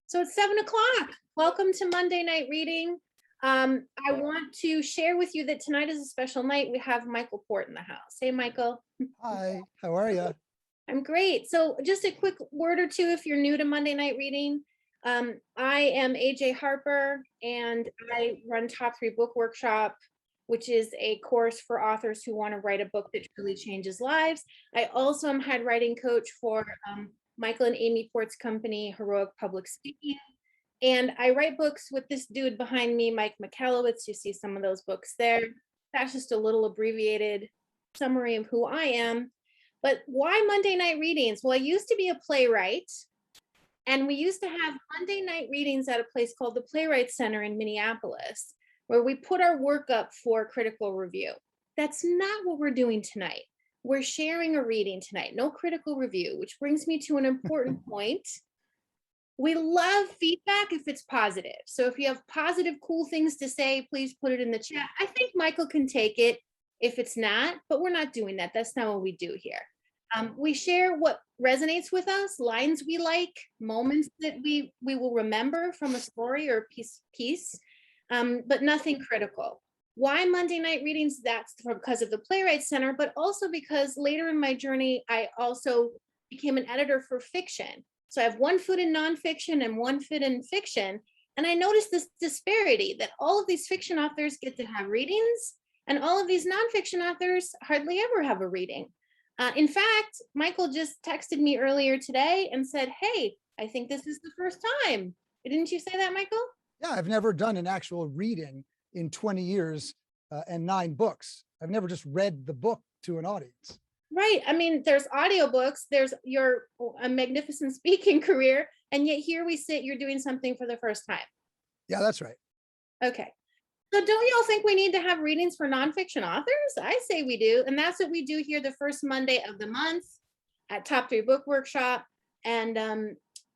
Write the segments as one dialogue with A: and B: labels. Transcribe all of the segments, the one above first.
A: So it's 7 o'clock. Welcome to Monday Night Reading. I want to share with you that tonight is a special night. We have Michael Port in the house. Hey, Michael.
B: Hi, how are you?
A: I'm great. So just a quick word or two if you're new to Monday Night Reading. I am AJ Harper, and I run Top 3 Book Workshop, which is a course for authors who want to write a book that truly changes lives. I also am head writing coach for Michael and Amy Port's company, Heroic Public Speaking. And I write books with this dude behind me, Mike Michalowicz. You see some of those books there. That's just a little abbreviated summary of who I am. But why Monday night readings? Well, I used to be a playwright, and we used to have Monday night readings at a place called the Playwright Center in Minneapolis, where we put our work up for critical review. That's not what we're doing tonight. We're sharing a reading tonight, no critical review, which brings me to an important point. We love feedback if it's positive. So if you have positive, cool things to say, please put it in the chat. I think Michael can take it if it's not, but we're not doing that. That's not what we do here. We share what resonates with us, lines we like, moments that we will remember from a story or piece, but nothing critical. Why Monday night readings? That's because of the Playwright Center, but also because later in my journey, I also became an editor for fiction. So I have one foot in nonfiction and one foot in fiction. And I noticed this disparity that all of these fiction authors get to have readings, and all of these nonfiction authors hardly ever have a reading. In fact, Michael just texted me earlier today and said, hey, I think this is the first time. Didn't you say that, Michael?
B: Yeah, I've never done an actual reading in 20 years and 9 books. I've never just read the book to an audience.
A: Right. I mean, there's audiobooks, there's a magnificent speaking career, and yet here we sit, you're doing something for the first time.
B: Yeah, that's right.
A: Okay. So don't y'all think we need to have readings for nonfiction authors? I say we do. And that's what we do here the first Monday of the month at Top 3 Book Workshop. And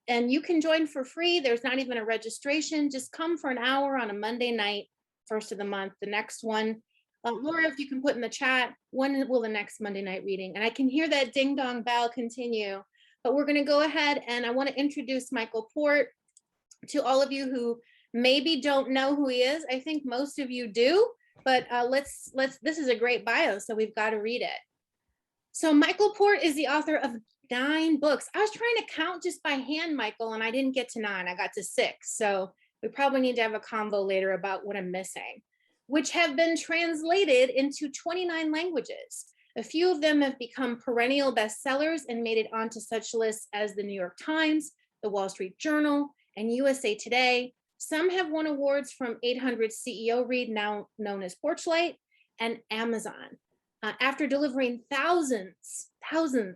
A: you can join for free. There's not even a registration. Just come for an hour on a Monday night, first of the month. The next one, Laura, if you can put in the chat, when will the next Monday night reading? And I can hear that ding dong bell continue. But we're going to go ahead, and I want to introduce Michael Port to all of you who maybe don't know who he is. I think most of you do, but this is a great bio, so we've got to read it. So Michael Port is the author of 9 books. I was trying to count just by hand, Michael, and I didn't get to 9. I got to 6. So we probably need to have a convo later about what I'm missing, which have been translated into 29 languages. A few of them have become perennial bestsellers and made it onto such lists as the New York Times, the Wall Street Journal, and USA Today. Some have won awards from 800 CEO Read, now known as Porchlight, and Amazon. After delivering thousands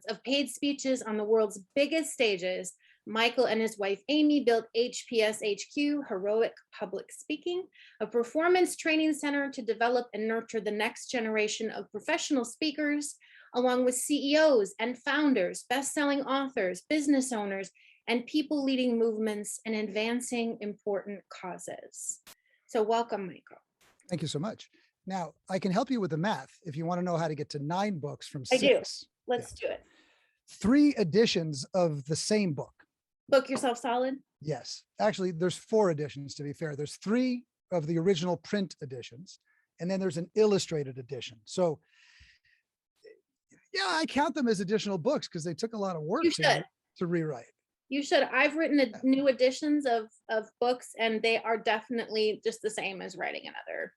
A: of paid speeches on the world's biggest stages, Michael and his wife Amy built HPS HQ, Heroic Public Speaking, a performance training center to develop and nurture the next generation of professional speakers, along with CEOs and founders, best-selling authors, business owners, and people leading movements and advancing important causes. So welcome, Michael.
B: Thank you so much. Now, I can help you with the math if you want to know how to get to 9 books from 6.
A: I do. Let's do it.
B: 3 editions of the same book.
A: Book Yourself Solid?
B: Yes. Actually, there's 4 editions, to be fair. There's 3 of the original print editions, and then there's an illustrated edition. So yeah, I count them as additional books because they took a lot of work to rewrite.
A: You should. I've written new editions of books, and they are definitely just the same as writing another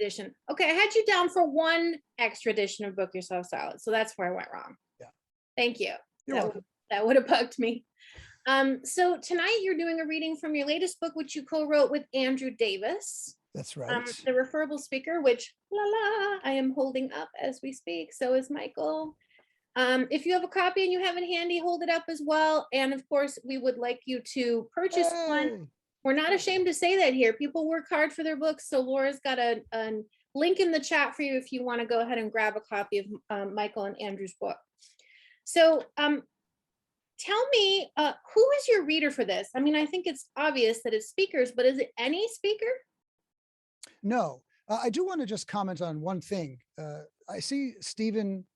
A: edition. Okay, I had you down for 1 extra edition of Book Yourself Solid, so that's where I went wrong.
B: Yeah.
A: Thank you.
B: You're welcome.
A: That would have bugged me. So tonight you're doing a reading from your latest book, which you co-wrote with Andrew Davis.
B: That's right.
A: The Referable Speaker, which I am holding up as we speak. So is Michael. If you have a copy and you have it handy, hold it up as well. And of course, we would like you to purchase one. We're not ashamed to say that here. People work hard for their books. So Laura's got a link in the chat for you if you want to go ahead and grab a copy of Michael and Andrew's book. So tell me, who is your reader for this? I mean, I think it's obvious that it's speakers, but is it any speaker?
B: No, I do want to just comment on one thing. I see Stephen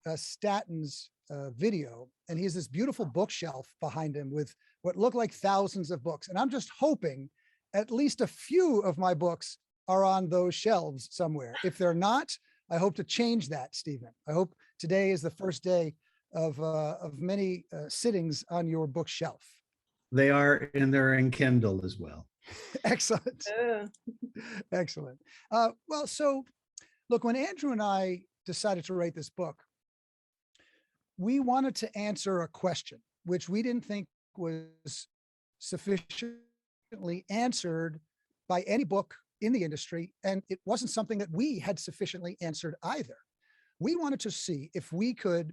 B: Statton's video, and he has this beautiful bookshelf behind him with what look like thousands of books. And I'm just hoping at least a few of my books are on those shelves somewhere. If they're not, I hope to change that, Stephen. I hope today is the first day of many sittings on your bookshelf.
C: They are, and they're in Kindle as well.
B: Excellent. Excellent. Well, so look, when Andrew and I decided to write this book, we wanted to answer a question, which we didn't think was sufficiently answered by any book in the industry. And it wasn't something that we had sufficiently answered either. We wanted to see if we could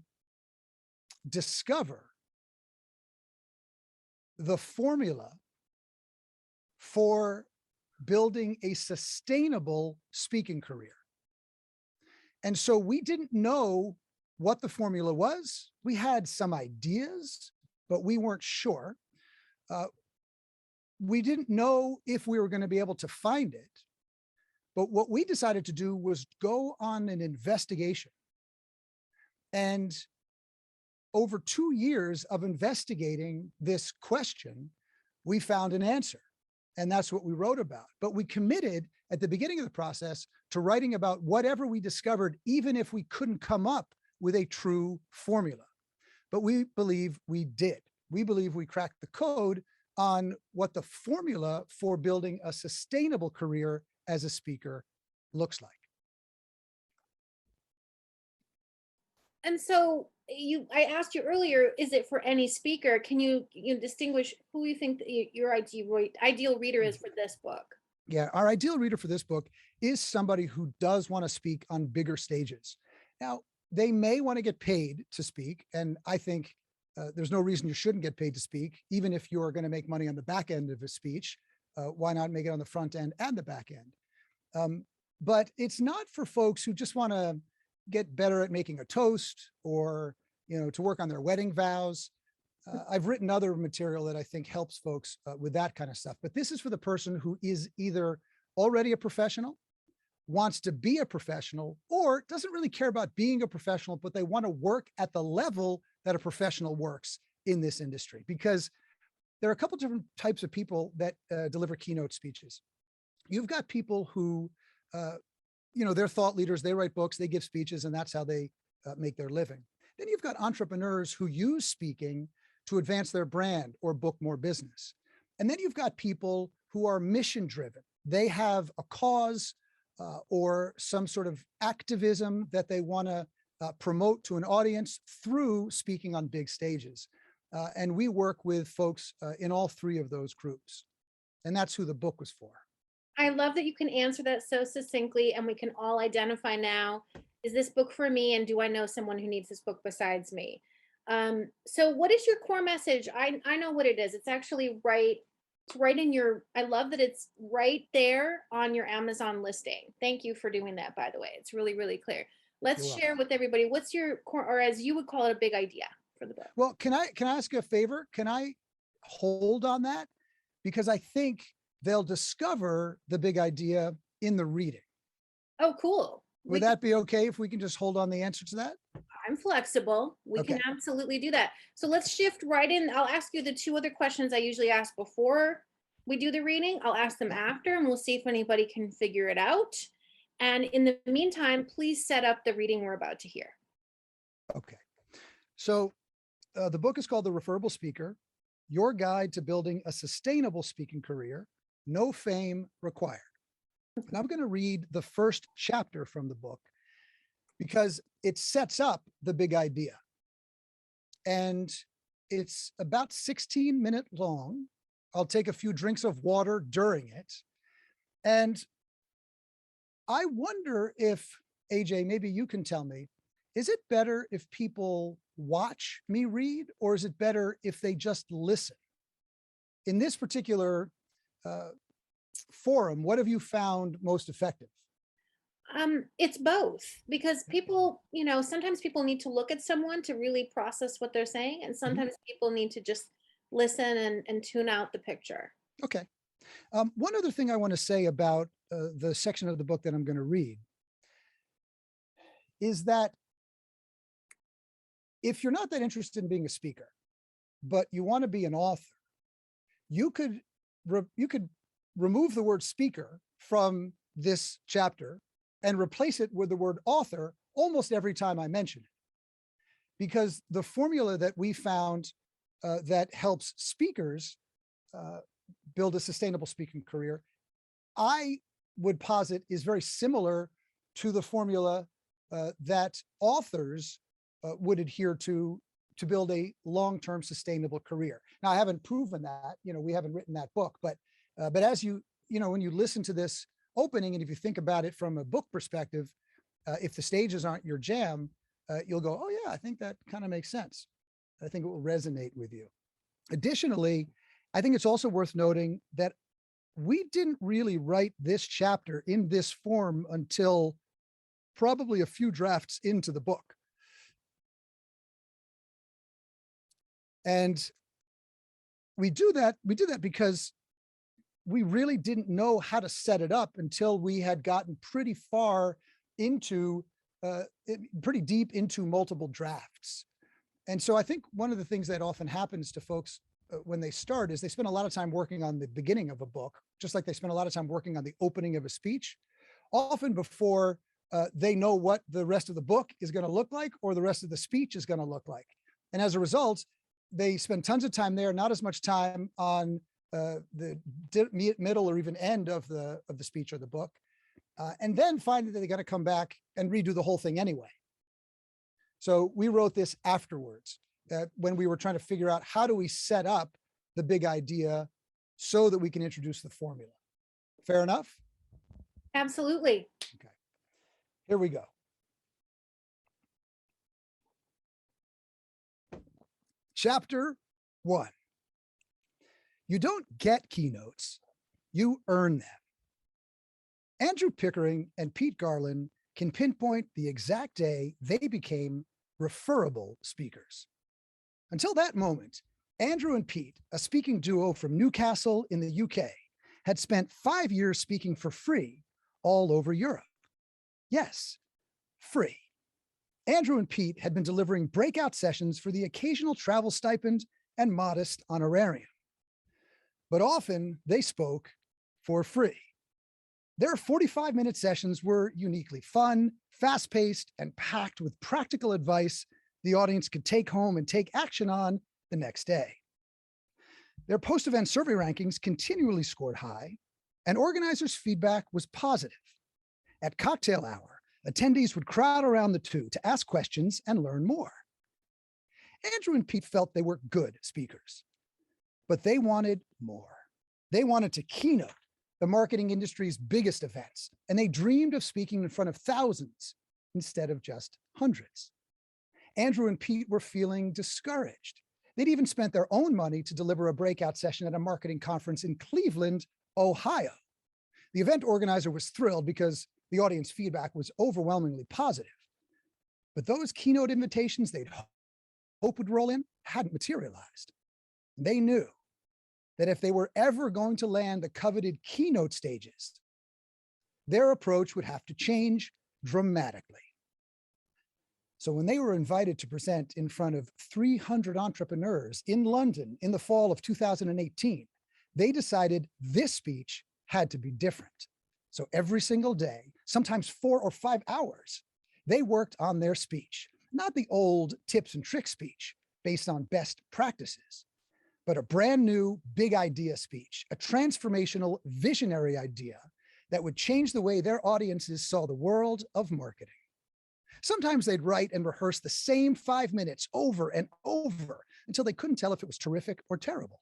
B: discover the formula for building a sustainable speaking career. And so we didn't know what the formula was. We had some ideas, but we weren't sure. We didn't know if we were going to be able to find it. But what we decided to do was go on an investigation. And over 2 years of investigating this question, we found an answer. And that's what we wrote about. But we committed at the beginning of the process to writing about whatever we discovered, even if we couldn't come up with a true formula. But we believe we did. We believe we cracked the code on what the formula for building a sustainable career as a speaker looks like.
A: And so I asked you earlier, is it for any speaker? Can you distinguish who you think that your ideal reader is for this book?
B: Yeah, our ideal reader for this book is somebody who does want to speak on bigger stages. Now, they may want to get paid to speak, and I think there's no reason you shouldn't get paid to speak, even if you're going to make money on the back end of a speech. Why not make it on the front end and the back end? But it's not for folks who just want to get better at making a toast or, to work on their wedding vows. I've written other material that I think helps folks with that kind of stuff. But this is for the person who is either already a professional, wants to be a professional, or doesn't really care about being a professional, but they want to work at the level that a professional works in this industry. Because there are a couple different types of people that deliver keynote speeches. You've got people who, they're thought leaders, they write books, they give speeches, and that's how they make their living. Then you've got entrepreneurs who use speaking to advance their brand or book more business. And then you've got people who are mission driven. They have a cause or some sort of activism that they want to promote to an audience through speaking on big stages. And we work with folks in all three of those groups. And that's who the book was for.
A: I love that you can answer that so succinctly, and we can all identify now, is this book for me, and do I know someone who needs this book besides me? So what is your core message? I know what it is. It's actually right in your, I love that it's right there on your Amazon listing. Thank you for doing that, by the way. It's really, really clear. Let's share with everybody, what's your core, or as you would call it, a big idea for the book?
B: Well, can I ask you a favor? Can I hold on that? Because I think they'll discover the big idea in the reading.
A: Oh, cool.
B: Would that be okay if we can just hold on the answer to that?
A: I'm flexible. We can absolutely do that. So let's shift right in. I'll ask you the two other questions I usually ask before we do the reading. I'll ask them after, and we'll see if anybody can figure it out. And in the meantime, please set up the reading we're about to hear. Okay.
B: So the book is called The Referable Speaker, Your Guide to Building a Sustainable Speaking Career, No Fame Required. And I'm going to read the first chapter from the book because it sets up the big idea. And it's about 16 minutes long. I'll take a few drinks of water during it. And I wonder if, AJ, maybe you can tell me, is it better if people watch me read, or is it better if they just listen? In this particular forum, what have you found most effective?
A: It's both, because people, sometimes people need to look at someone to really process what they're saying. And sometimes people need to just listen and tune out the picture.
B: Okay. One other thing I want to say about the section of the book that I'm going to read is that if you're not that interested in being a speaker, but you want to be an author, you could remove the word speaker from this chapter and replace it with the word author almost every time I mention it. Because the formula that we found that helps speakers build a sustainable speaking career, I would posit is very similar to the formula that authors would adhere to build a long-term sustainable career. Now, I haven't proven that, we haven't written that book, but as when you listen to this opening, and if you think about it from a book perspective, if the stages aren't your jam, you'll go, oh yeah, I think that kind of makes sense. I think it will resonate with you. Additionally, I think it's also worth noting that we didn't really write this chapter in this form until probably a few drafts into the book. And we did that because we really didn't know how to set it up until we had gotten pretty far into, pretty deep into multiple drafts. And so I think one of the things that often happens to folks when they start is they spend a lot of time working on the beginning of a book, just like they spend a lot of time working on the opening of a speech, often before they know what the rest of the book is going to look like or the rest of the speech is going to look like. And as a result, they spend tons of time there, not as much time on the middle or even end of the speech or the book, and then find that they got to come back and redo the whole thing anyway. So we wrote this afterwards, when we were trying to figure out how do we set up the big idea so that we can introduce the formula. Fair enough?
A: Absolutely.
B: Okay, here we go. Chapter 1. You don't get keynotes, you earn them. Andrew Pickering and Pete Garland can pinpoint the exact day they became referable speakers. Until that moment, Andrew and Pete, a speaking duo from Newcastle in the UK, had spent 5 years speaking for free all over Europe. Yes, free. Andrew and Pete had been delivering breakout sessions for the occasional travel stipend and modest honorarium. But often they spoke for free. Their 45-minute sessions were uniquely fun, fast-paced, and packed with practical advice the audience could take home and take action on the next day. Their post-event survey rankings continually scored high, and organizers' feedback was positive. At cocktail hour, attendees would crowd around the two to ask questions and learn more. Andrew and Pete felt they were good speakers, but they wanted more. They wanted to keynote the marketing industry's biggest events, and they dreamed of speaking in front of thousands instead of just hundreds. Andrew and Pete were feeling discouraged. They'd even spent their own money to deliver a breakout session at a marketing conference in Cleveland, Ohio. The event organizer was thrilled because the audience feedback was overwhelmingly positive. But those keynote invitations they'd hoped would roll in hadn't materialized. They knew that if they were ever going to land the coveted keynote stages, their approach would have to change dramatically. So when they were invited to present in front of 300 entrepreneurs in London in the fall of 2018, they decided this speech had to be different. So every single day, sometimes 4 or 5 hours, they worked on their speech, not the old tips and tricks speech based on best practices, but a brand new big idea speech, a transformational visionary idea that would change the way their audiences saw the world of marketing. Sometimes they'd write and rehearse the same 5 minutes over and over until they couldn't tell if it was terrific or terrible.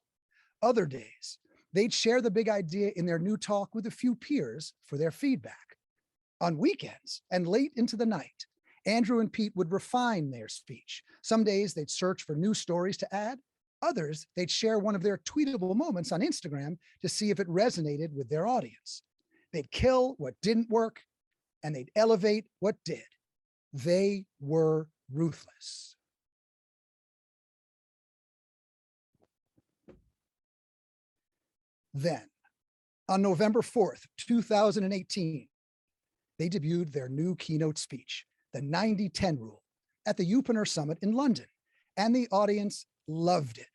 B: Other days, they'd share the big idea in their new talk with a few peers for their feedback. On weekends and late into the night, Andrew and Pete would refine their speech. Some days they'd search for new stories to add. Others, they'd share one of their tweetable moments on Instagram to see if it resonated with their audience. They'd kill what didn't work, and they'd elevate what did. They were ruthless. Then, on November 4th, 2018, they debuted their new keynote speech, the 90-10 rule, at the Upreneur Summit in London, and the audience loved it.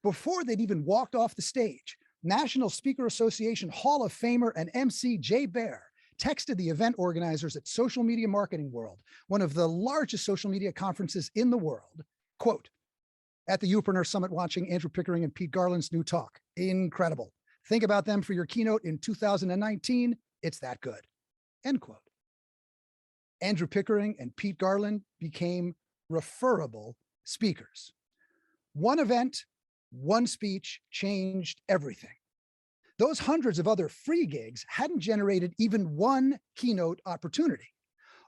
B: Before they'd even walked off the stage, National Speaker Association Hall of Famer and MC Jay Baer texted the event organizers at Social Media Marketing World, one of the largest social media conferences in the world, quote, "At the Upreneur Summit watching Andrew Pickering and Pete Garland's new talk. Incredible. Think about them for your keynote in 2019. It's that good," end quote. Andrew Pickering and Pete Garland became referable speakers. One event, one speech changed everything. Those hundreds of other free gigs hadn't generated even one keynote opportunity.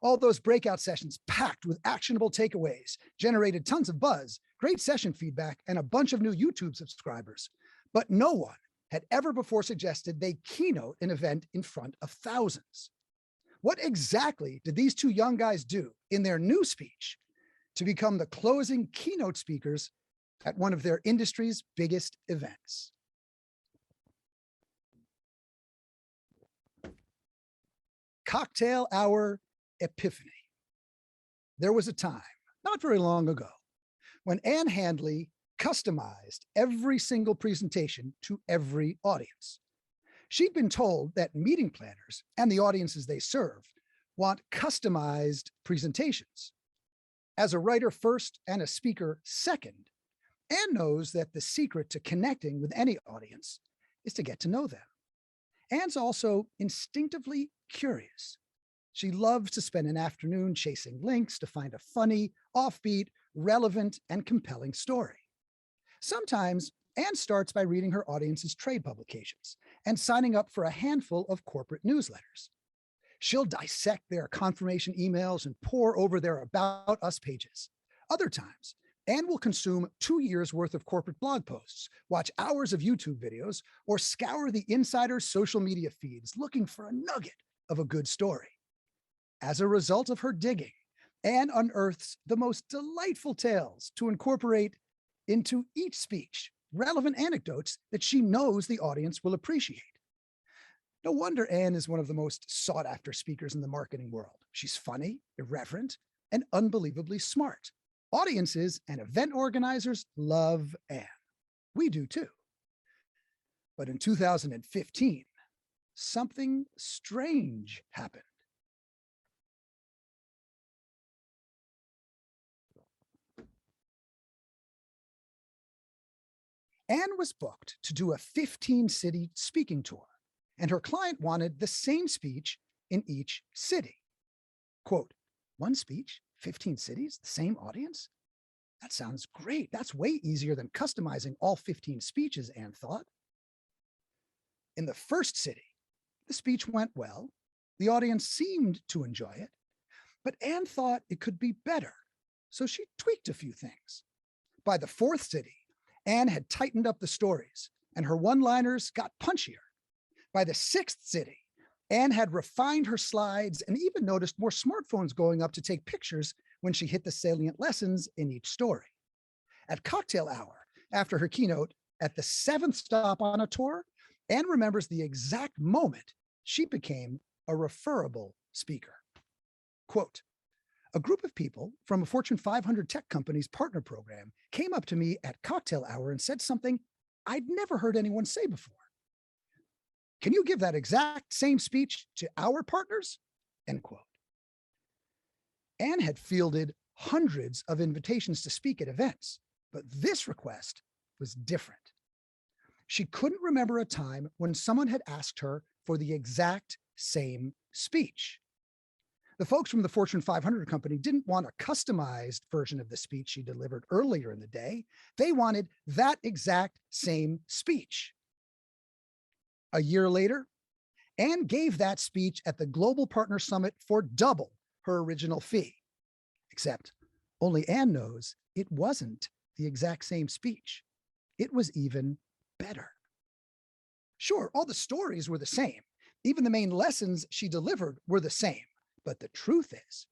B: All those breakout sessions packed with actionable takeaways generated tons of buzz, great session feedback, and a bunch of new YouTube subscribers. But no one had ever before suggested they keynote an event in front of thousands. What exactly did these two young guys do in their new speech to become the closing keynote speakers at one of their industry's biggest events? Cocktail hour epiphany. There was a time, not very long ago, when Ann Handley customized every single presentation to every audience. She'd been told that meeting planners and the audiences they serve want customized presentations. As a writer first and a speaker second, Ann knows that the secret to connecting with any audience is to get to know them. Ann's also instinctively curious. She loves to spend an afternoon chasing links to find a funny, offbeat, relevant, and compelling story. Sometimes Ann starts by reading her audience's trade publications and signing up for a handful of corporate newsletters. She'll dissect their confirmation emails and pore over their About Us pages. Other times, Ann will consume 2 years worth of corporate blog posts, watch hours of YouTube videos, or scour the insider's social media feeds looking for a nugget of a good story. As a result of her digging, Ann unearths the most delightful tales to incorporate into each speech, relevant anecdotes that she knows the audience will appreciate. No wonder Ann is one of the most sought after speakers in the marketing world. She's funny, irreverent, and unbelievably smart. Audiences and event organizers love Ann. We do too. But in 2015, something strange happened. Ann was booked to do a 15-city speaking tour, and her client wanted the same speech in each city. Quote, "One speech, 15 cities, the same audience? That sounds great. That's way easier than customizing all 15 speeches," Ann thought. In the first city, the speech went well. The audience seemed to enjoy it, but Ann thought it could be better, so she tweaked a few things. By the fourth city, Ann had tightened up the stories, and her one-liners got punchier. By the sixth city, Ann had refined her slides and even noticed more smartphones going up to take pictures when she hit the salient lessons in each story. At cocktail hour, after her keynote, at the seventh stop on a tour, Ann remembers the exact moment she became a referable speaker. Quote, "A group of people from a Fortune 500 tech company's partner program came up to me at cocktail hour and said something I'd never heard anyone say before. Can you give that exact same speech to our partners?" End quote. Ann had fielded hundreds of invitations to speak at events, but this request was different. She couldn't remember a time when someone had asked her for the exact same speech. The folks from the Fortune 500 company didn't want a customized version of the speech she delivered earlier in the day. They wanted that exact same speech. A year later, Ann gave that speech at the Global Partner Summit for double her original fee. Except only Ann knows it wasn't the exact same speech. It was even better. Sure, all the stories were the same. Even the main lessons she delivered were the same. But the truth is,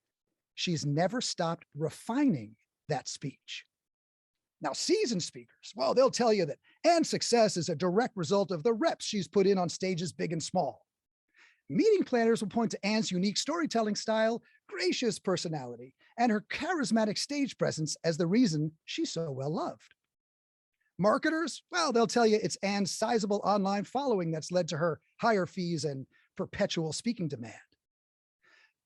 B: she's never stopped refining that speech. Now, seasoned speakers, well, they'll tell you that Ann's success is a direct result of the reps she's put in on stages big and small. Meeting planners will point to Anne's unique storytelling style, gracious personality, and her charismatic stage presence as the reason she's so well loved. Marketers, well, they'll tell you it's Anne's sizable online following that's led to her higher fees and perpetual speaking demand.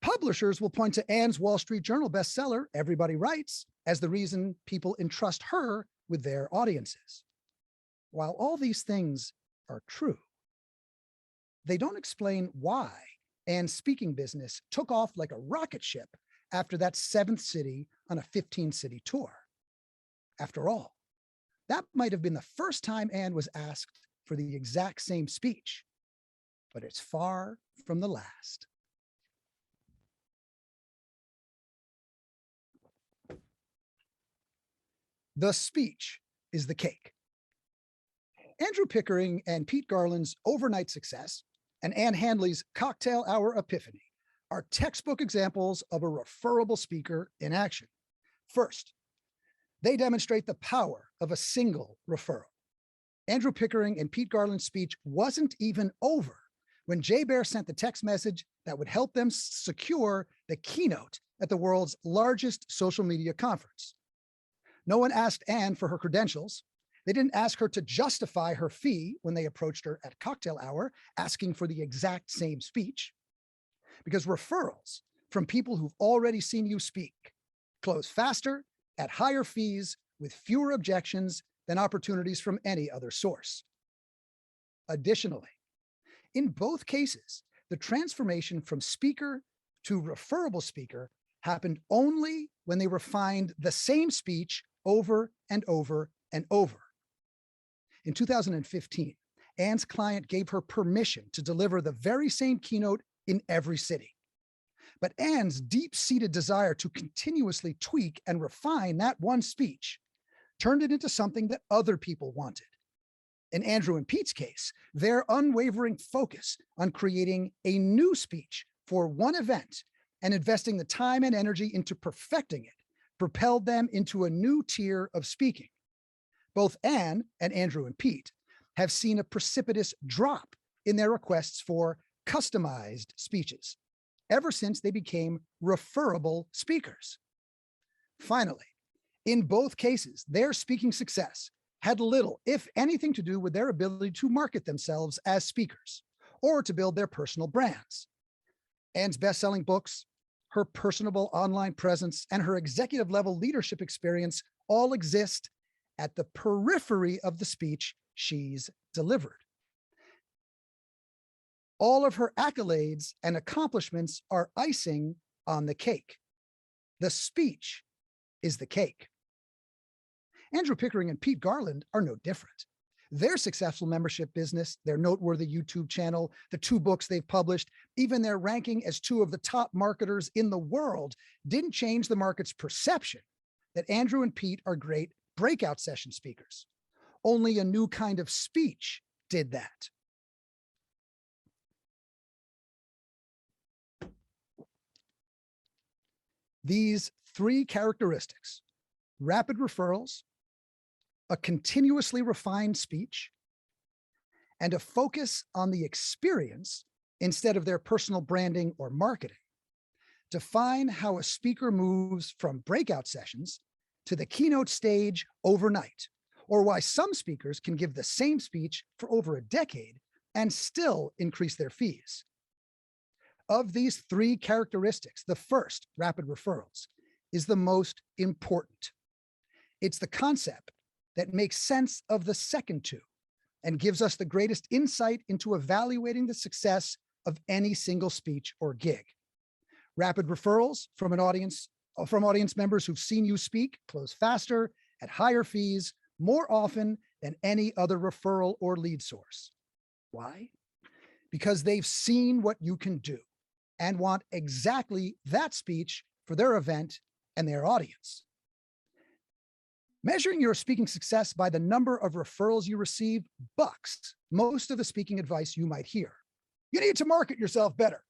B: Publishers will point to Anne's Wall Street Journal bestseller, Everybody Writes, as the reason people entrust her with their audiences. While all these things are true, they don't explain why Anne's speaking business took off like a rocket ship after that 7th city on a 15-city tour. After all, that might have been the first time Anne was asked for the exact same speech, but it's far from the last. The speech is the cake. Andrew Pickering and Pete Garland's overnight success and Anne Handley's cocktail hour epiphany are textbook examples of a referable speaker in action. First, they demonstrate the power of a single referral. Andrew Pickering and Pete Garland's speech wasn't even over when Jay Baer sent the text message that would help them secure the keynote at the world's largest social media conference. No one asked Anne for her credentials. They didn't ask her to justify her fee when they approached her at cocktail hour, asking for the exact same speech. Because referrals from people who've already seen you speak close faster, at higher fees, with fewer objections than opportunities from any other source. Additionally, in both cases, the transformation from speaker to referable speaker happened only when they refined the same speech over and over and over. In 2015, Anne's client gave her permission to deliver the very same keynote in every city. But Anne's deep-seated desire to continuously tweak and refine that one speech turned it into something that other people wanted. In Andrew and Pete's case, their unwavering focus on creating a new speech for one event and investing the time and energy into perfecting it propelled them into a new tier of speaking. Both Anne and Andrew and Pete have seen a precipitous drop in their requests for customized speeches ever since they became referable speakers. Finally, in both cases, their speaking success had little, if anything, to do with their ability to market themselves as speakers or to build their personal brands. Anne's best-selling books, her personable online presence, and her executive-level leadership experience all exist at the periphery of the speech she's delivered. All of her accolades and accomplishments are icing on the cake. The speech is the cake. Andrew Pickering and Pete Garland are no different. Their successful membership business, their noteworthy YouTube channel, the 2 books they've published, even their ranking as 2 of the top marketers in the world didn't change the market's perception that Andrew and Pete are great breakout session speakers. Only a new kind of speech did that. These 3 characteristics, rapid referrals, a continuously refined speech, and a focus on the experience instead of their personal branding or marketing, define how a speaker moves from breakout sessions to the keynote stage overnight, or why some speakers can give the same speech for over a decade and still increase their fees. Of these 3 characteristics, the first, rapid referrals, is the most important. It's the concept that makes sense of the second 2 and gives us the greatest insight into evaluating the success of any single speech or gig. Rapid referrals from audience members who've seen you speak close faster, at higher fees, more often than any other referral or lead source. Why? Because they've seen what you can do and want exactly that speech for their event and their audience. Measuring your speaking success by the number of referrals you receive bucks most of the speaking advice you might hear. You need to market yourself better.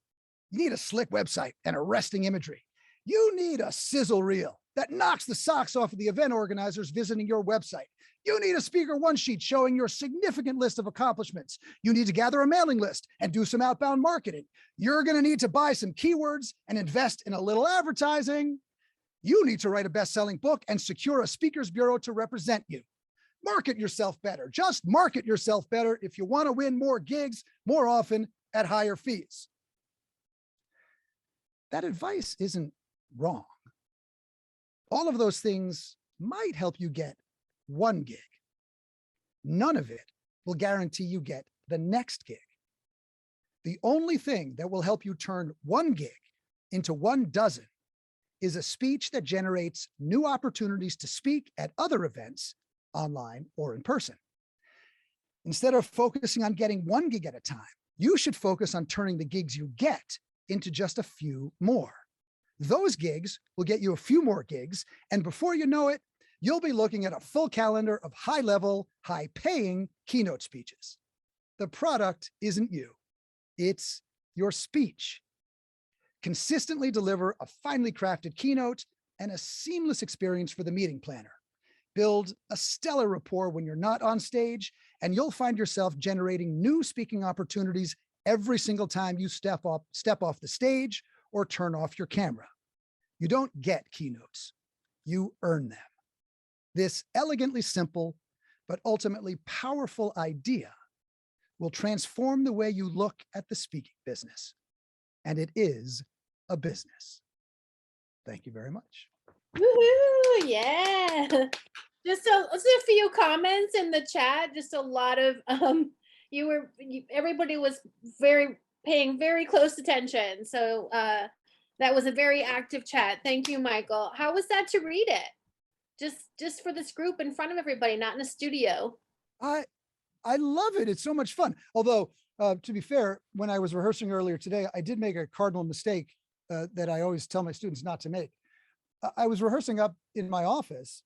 B: You need a slick website and arresting imagery. You need a sizzle reel. that knocks the socks off of the event organizers visiting your website. You need a speaker one sheet showing your significant list of accomplishments. You need to gather a mailing list and do some outbound marketing. You're going to need to buy some keywords and invest in a little advertising. You need to write a best-selling book and secure a speakers bureau to represent you. Market yourself better. Just market yourself better if you want to win more gigs more often at higher fees. That advice isn't wrong. All of those things might help you get one gig. None of it will guarantee you get the next gig. The only thing that will help you turn one gig into 12 is a speech that generates new opportunities to speak at other events, online or in person. Instead of focusing on getting one gig at a time, you should focus on turning the gigs you get into just a few more. Those gigs will get you a few more gigs, and before you know it, you'll be looking at a full calendar of high-level, high-paying keynote speeches. The product isn't you, it's your speech. Consistently deliver a finely crafted keynote and a seamless experience for the meeting planner. Build a stellar rapport when you're not on stage, and you'll find yourself generating new speaking opportunities every single time you step off the stage or turn off your camera. You don't get keynotes, you earn them. This elegantly simple, but ultimately powerful idea will transform the way you look at the speaking business. And it is a business. Thank you very much.
A: Woohoo, yeah. Just a few comments in the chat, just a lot of, everybody was paying very close attention. So that was a very active chat. Thank you, Michael. How was that to read it? Just for this group in front of everybody, not in a studio.
B: I love it. It's so much fun. Although, to be fair, when I was rehearsing earlier today, I did make a cardinal mistake that I always tell my students not to make. I was rehearsing up in my office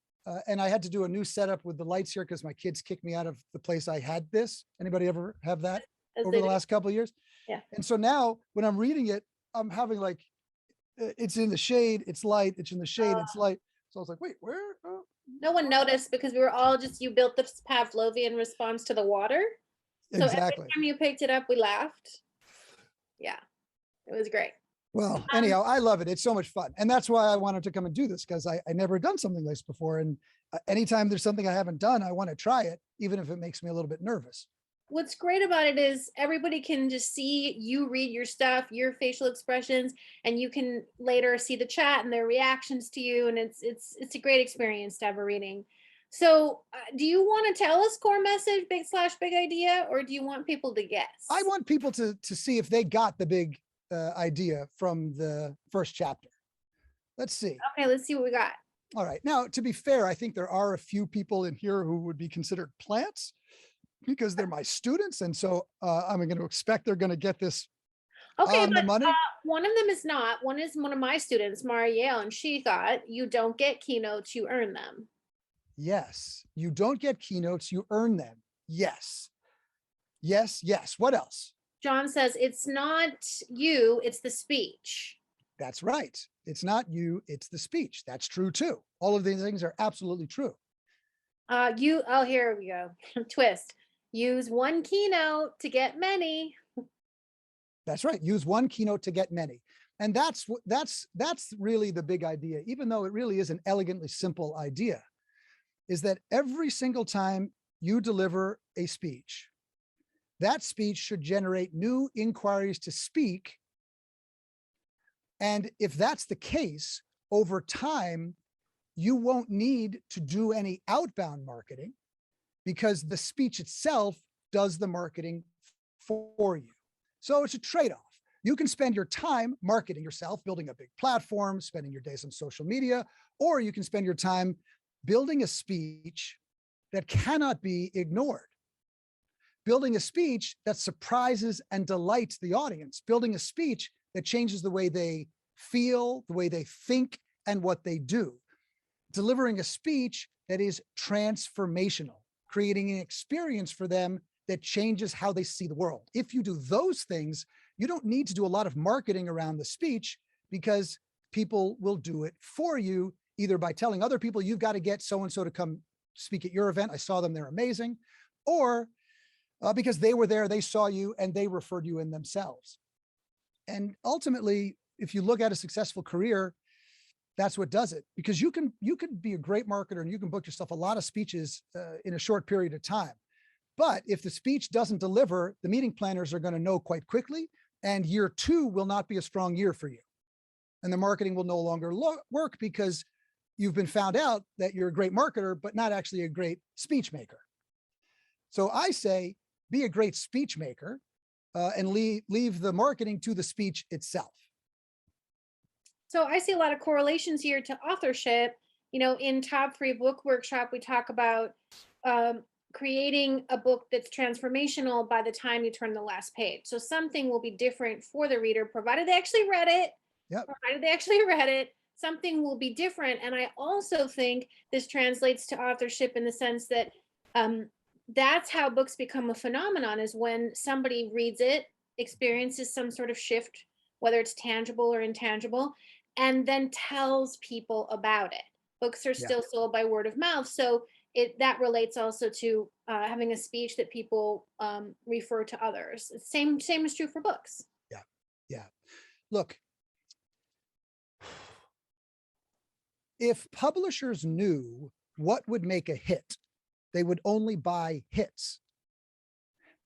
B: and I had to do a new setup with the lights here because my kids kicked me out of the place I had this. Anybody ever have that over the last couple of years?
A: Yeah.
B: And so now when I'm reading it, I'm having like, it's in the shade, it's light, it's in the shade, it's light. So I was like, wait, where?
A: No one noticed because we were all you built this Pavlovian response to the water. So
B: exactly.
A: every time you picked it up, we laughed. Yeah, it was great.
B: Well, anyhow, I love it. It's so much fun. And that's why I wanted to come and do this, because I never done something like this before. And anytime there's something I haven't done, I want to try it, even if it makes me a little bit nervous.
A: What's great about it is everybody can just see you read your stuff, your facial expressions, and you can later see the chat and their reactions to you. And it's a great experience to have a reading. So do you want to tell us core message, big idea, or do you want people to guess?
B: I want people to see if they got the big idea from the first chapter. Let's see.
A: Okay, let's see what we got.
B: All right. Now, to be fair, I think there are a few people in here who would be considered plants because they're my students. And so I'm going to expect they're going to get this
A: okay,
B: on the money.
A: One of them is not. One is one of my students, Mara Yale, and she thought you don't get keynotes, you earn them.
B: Yes, you don't get keynotes, you earn them. Yes. Yes, yes. What else?
A: John says it's not you, it's the speech.
B: That's right. It's not you, it's the speech. That's true too. All of these things are absolutely true.
A: Here we go. Twist. Use one keynote to get many.
B: That's right. Use one keynote to get many. And that's really the big idea, even though it really is an elegantly simple idea, is that every single time you deliver a speech, that speech should generate new inquiries to speak. And if that's the case, over time, you won't need to do any outbound marketing because the speech itself does the marketing for you. So it's a trade-off. You can spend your time marketing yourself, building a big platform, spending your days on social media, or you can spend your time building a speech that cannot be ignored. Building a speech that surprises and delights the audience, building a speech that changes the way they feel, the way they think, and what they do. Delivering a speech that is transformational, creating an experience for them that changes how they see the world. If you do those things, you don't need to do a lot of marketing around the speech because people will do it for you either by telling other people, you've got to get so-and-so to come speak at your event. I saw them, they're amazing. Or because they were there, they saw you and they referred you in themselves. And ultimately, if you look at a successful career, that's what does it, because you can be a great marketer and you can book yourself a lot of speeches in a short period of time. But if the speech doesn't deliver, the meeting planners are going to know quite quickly, and year 2 will not be a strong year for you. And the marketing will no longer work because you've been found out that you're a great marketer, but not actually a great speech maker. So I say, be a great speech maker and leave the marketing to the speech itself.
A: So I see a lot of correlations here to authorship. You know, in Top 3 Book Workshop, we talk about creating a book that's transformational by the time you turn the last page. So something will be different for the reader, provided they actually read it.
B: Yep.
A: Provided they actually read it, something will be different. And I also think this translates to authorship in the sense that that's how books become a phenomenon, is when somebody reads it, experiences some sort of shift, whether it's tangible or intangible, and then tells people about it. Books are still sold by word of mouth. So that relates also to having a speech that people refer to others. Same is true for books.
B: Yeah. Look, if publishers knew what would make a hit, they would only buy hits.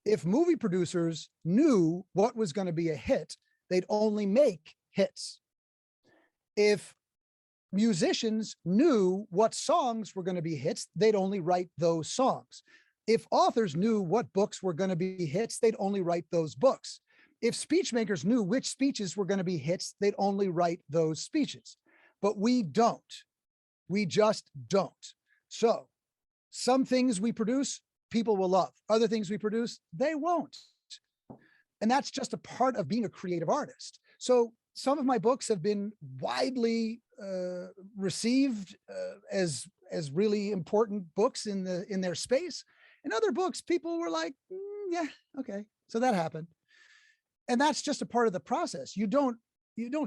B: If movie producers knew what was going to be a hit, they'd only make hits. If musicians knew what songs were going to be hits, they'd only write those songs. If authors knew what books were going to be hits, they'd only write those books. If speech makers knew which speeches were going to be hits, they'd only write those speeches. But we don't. We just don't. So some things we produce, people will love. Other things we produce, they won't. And that's just a part of being a creative artist. So some of my books have been widely received as really important books in their space. And other books, people were like, yeah, okay. So that happened. And that's just a part of the process. You don't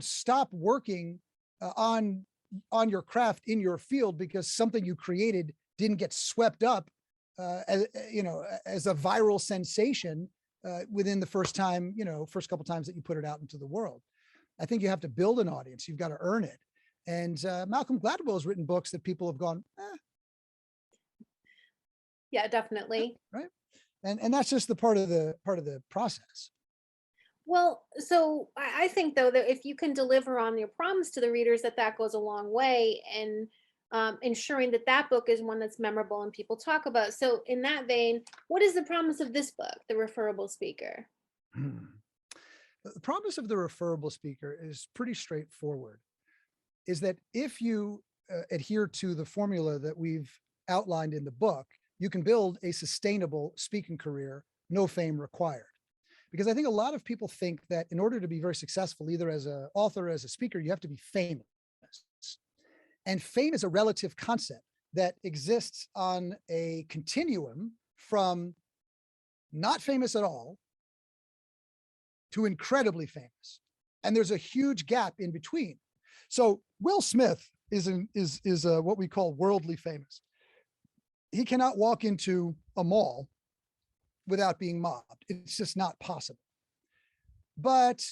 B: stop working on your craft in your field because something you created didn't get swept up as a viral sensation within the first couple times that you put it out into the world. I think you have to build an audience. You've got to earn it. And Malcolm Gladwell has written books that people have gone,
A: Yeah, definitely.
B: Right. And that's just the part of the process.
A: Well, so I think though that if you can deliver on your promise to the readers, that goes a long way in ensuring that book is one that's memorable and people talk about. So in that vein, what is the promise of this book, The Referable Speaker?
B: The promise of The Referable Speaker is pretty straightforward, is that if you adhere to the formula that we've outlined in the book, you can build a sustainable speaking career, no fame required. Because I think a lot of people think that in order to be very successful, either as an author or as a speaker, you have to be famous. And fame is a relative concept that exists on a continuum from not famous at all to incredibly famous. And there's a huge gap in between. So Will Smith is what we call worldly famous. He cannot walk into a mall without being mobbed. It's just not possible. But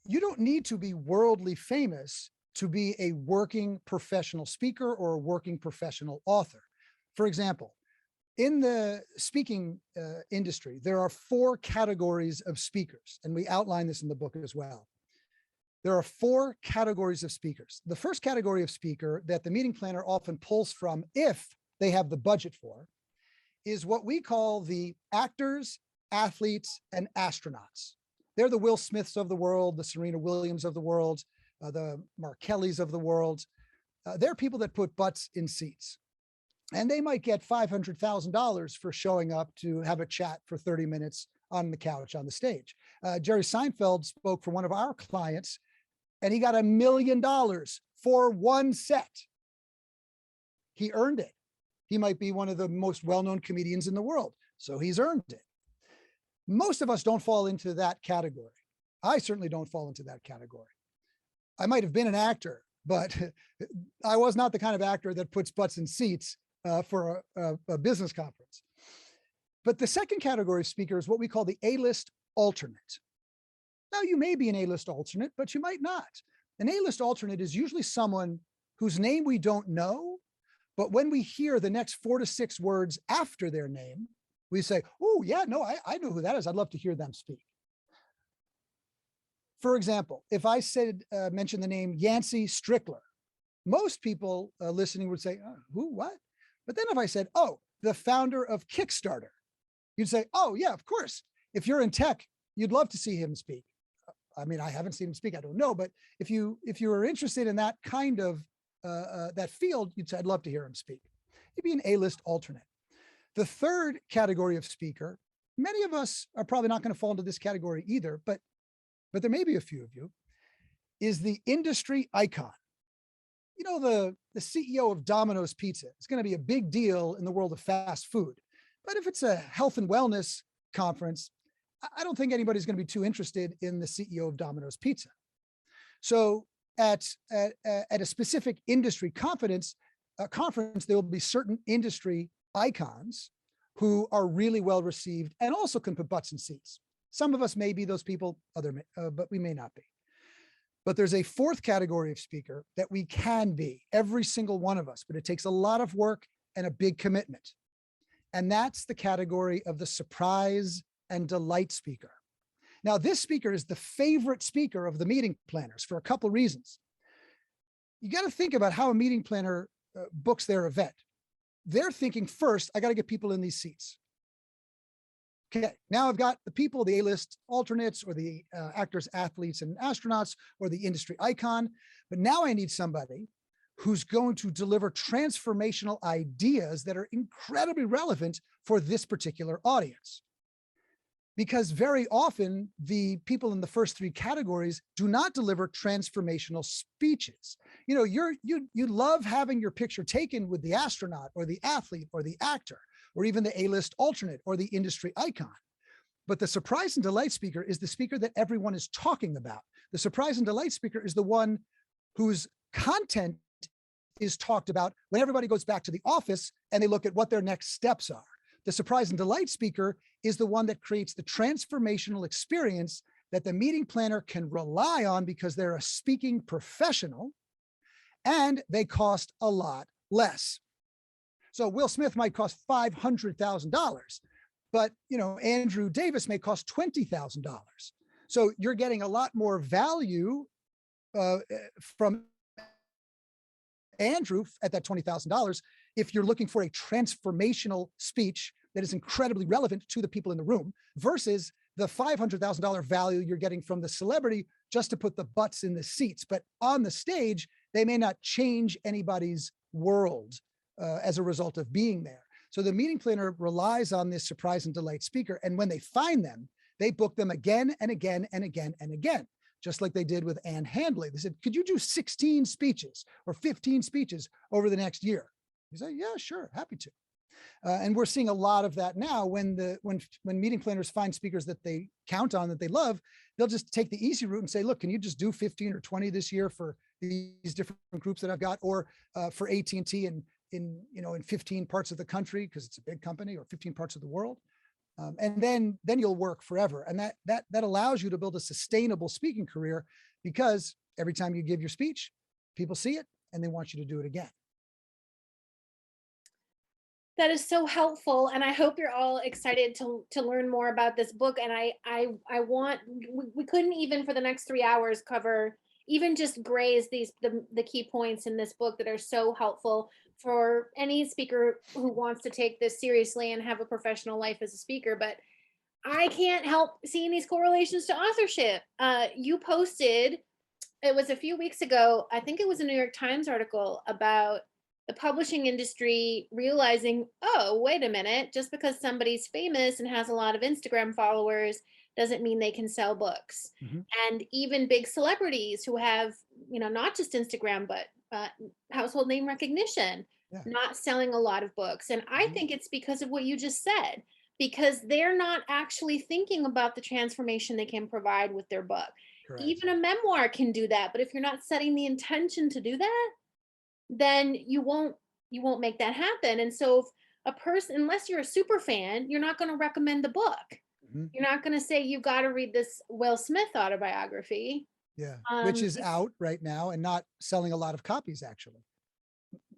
B: you don't need to be worldly famous to be a working professional speaker or a working professional author. For example, in the speaking industry, there are 4 categories of speakers, and we outline this in the book as well. There are 4 categories of speakers. The first category of speaker that the meeting planner often pulls from, if they have the budget for, is what we call the actors, athletes, and astronauts. They're the Will Smiths of the world, the Serena Williams of the world, the Mark Kellys of the world. They're people that put butts in seats. And they might get $500,000 for showing up to have a chat for 30 minutes on the couch on the stage. Jerry Seinfeld spoke for one of our clients, and he got $1 million for one set. He earned it. He might be one of the most well-known comedians in the world, so he's earned it. Most of us don't fall into that category. I certainly don't fall into that category. I might have been an actor. but I was not the kind of actor that puts butts in seats for a business conference. But the second category of speaker is what we call the A-list alternate. Now, you may be an A-list alternate, but you might not. An A-list alternate is usually someone whose name we don't know, but when we hear the next 4 to 6 words after their name, we say, oh yeah, no, I know who that is. I'd love to hear them speak. For example, if I said, mention the name Yancey Strickler, most people listening would say, oh, who, what? But then if I said, oh, the founder of Kickstarter, you'd say, oh yeah, of course. If you're in tech, you'd love to see him speak. I mean, I haven't seen him speak, I don't know, but if you are interested in that kind of that field, you'd say, I'd love to hear him speak. He'd be an A-list alternate. The third category of speaker, many of us are probably not going to fall into this category either, but there may be a few of you, is the industry icon. You know, the CEO of Domino's Pizza is going to be a big deal in the world of fast food. But if it's a health and wellness conference, I don't think anybody's going to be too interested in the CEO of Domino's Pizza. So at a specific industry conference, there will be certain industry icons who are really well received and also can put butts in seats. Some of us may be those people, but we may not be. But there's a fourth category of speaker that we can be, every single one of us, but it takes a lot of work and a big commitment. And that's the category of the surprise and delight speaker. Now, this speaker is the favorite speaker of the meeting planners for a couple of reasons. You got to think about how a meeting planner books their event. They're thinking first, I got to get people in these seats. Okay, now I've got the people, the A-list alternates or the actors, athletes, and astronauts, or the industry icon. But now I need somebody who's going to deliver transformational ideas that are incredibly relevant for this particular audience. Because very often the people in the first 3 categories do not deliver transformational speeches. You know, you love having your picture taken with the astronaut or the athlete or the actor, or even the A-list alternate or the industry icon. But the surprise and delight speaker is the speaker that everyone is talking about. The surprise and delight speaker is the one whose content is talked about when everybody goes back to the office and they look at what their next steps are. The surprise and delight speaker is the one that creates the transformational experience that the meeting planner can rely on because they're a speaking professional and they cost a lot less. So Will Smith might cost $500,000, but you know, Andrew Davis may cost $20,000. So you're getting a lot more value from Andrew at that $20,000 if you're looking for a transformational speech that is incredibly relevant to the people in the room versus the $500,000 value you're getting from the celebrity just to put the butts in the seats. But on the stage, they may not change anybody's world as a result of being there. So the meeting planner relies on this surprise and delight speaker. And when they find them, they book them again and again and again and again, just like they did with Ann Handley. They said, could you do 16 speeches or 15 speeches over the next year? You say, yeah, sure, happy to. And we're seeing a lot of that now when meeting planners find speakers that they count on, that they love, they'll just take the easy route and say, look, can you just do 15 or 20 this year for these different groups that I've got, or for AT&T in 15 parts of the country, because it's a big company, or 15 parts of the world. And then you'll work forever. And that allows you to build a sustainable speaking career, because every time you give your speech, people see it and they want you to do it again.
A: That is so helpful, and I hope you're all excited to learn more about this book. And I want, we couldn't even for the next 3 hours cover, even just graze the key points in this book that are so helpful for any speaker who wants to take this seriously and have a professional life as a speaker. But I can't help seeing these correlations to authorship. You posted, it was a few weeks ago, I think it was a New York Times article about the publishing industry realizing, oh, wait a minute, just because somebody's famous and has a lot of Instagram followers doesn't mean they can sell books. Mm-hmm. And even big celebrities who have, not just Instagram, but household name recognition, not selling a lot of books. And I think it's because of what you just said, because they're not actually thinking about the transformation they can provide with their book.
B: Correct.
A: even a memoir can do that. But if you're not setting the intention to do that, then you won't make that happen. And so if a person, unless you're a super fan, you're not going to recommend the book.
B: Mhm.
A: You're not going to say you've got to read this Will Smith autobiography.
B: Yeah, which is out right now and not selling a lot of copies, actually.